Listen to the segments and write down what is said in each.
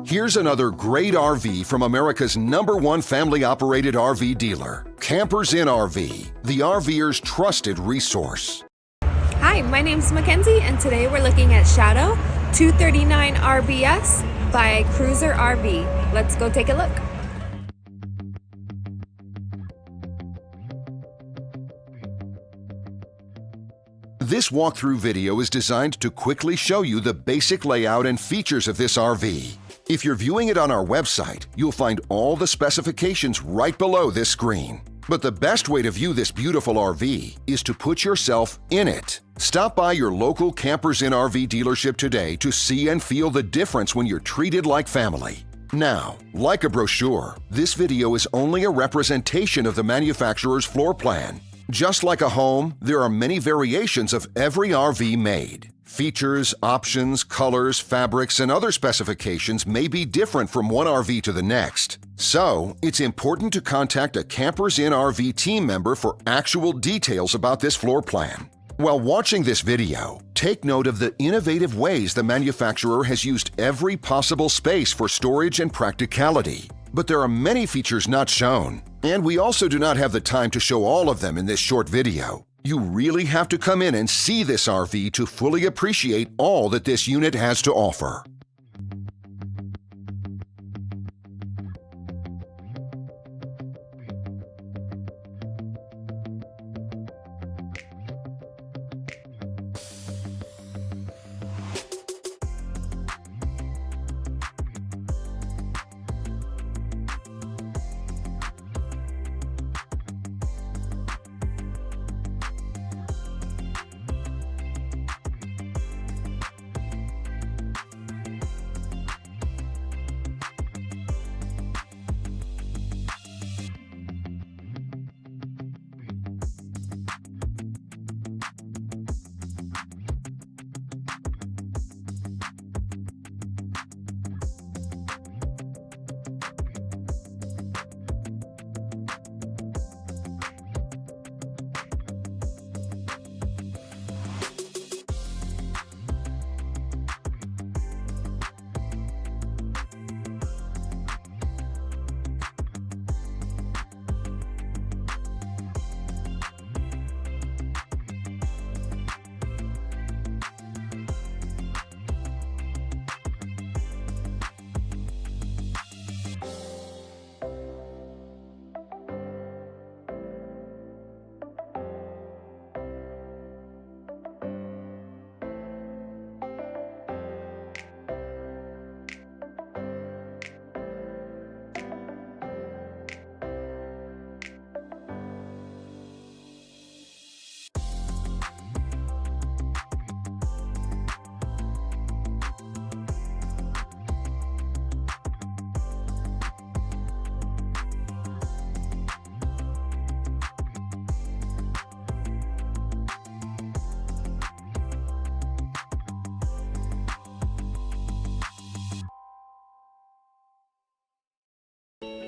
Here's another great RV from America's #1 family-operated RV dealer, Campers in RV, the RVer's trusted resource. Hi, my name's Mackenzie, and today we're looking at Shadow 239RBS by Cruiser-RV. Let's go take a look. This walkthrough video is designed to quickly show you the basic layout and features of this RV. If you're viewing it on our website, you'll find all the specifications right below this screen. But the best way to view this beautiful RV is to put yourself in it. Stop by your local Campers in RV dealership today to see and feel the difference when you're treated like family. Now, like a brochure, this video is only a representation of the manufacturer's floor plan. Just like a home, there are many variations of every RV made. Features, options, colors, fabrics, and other specifications may be different from one RV to the next. So, it's important to contact a Campers in RV team member for actual details about this floor plan. While watching this video, take note of the innovative ways the manufacturer has used every possible space for storage and practicality. But there are many features not shown, and we also do not have the time to show all of them in this short video. You really have to come in and see this RV to fully appreciate all that this unit has to offer.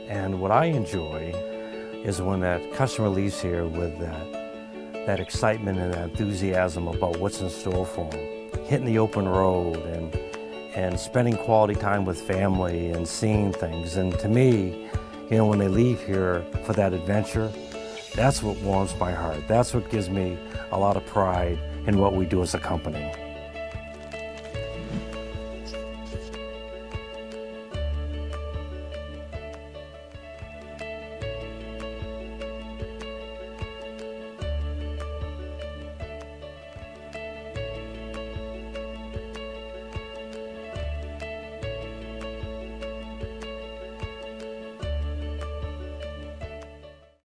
And what I enjoy is when that customer leaves here with that excitement and that enthusiasm about what's in store for them. Hitting the open road and spending quality time with family and seeing things. And to me, you know, when they leave here for that adventure, that's what warms my heart. That's what gives me a lot of pride in what we do as a company.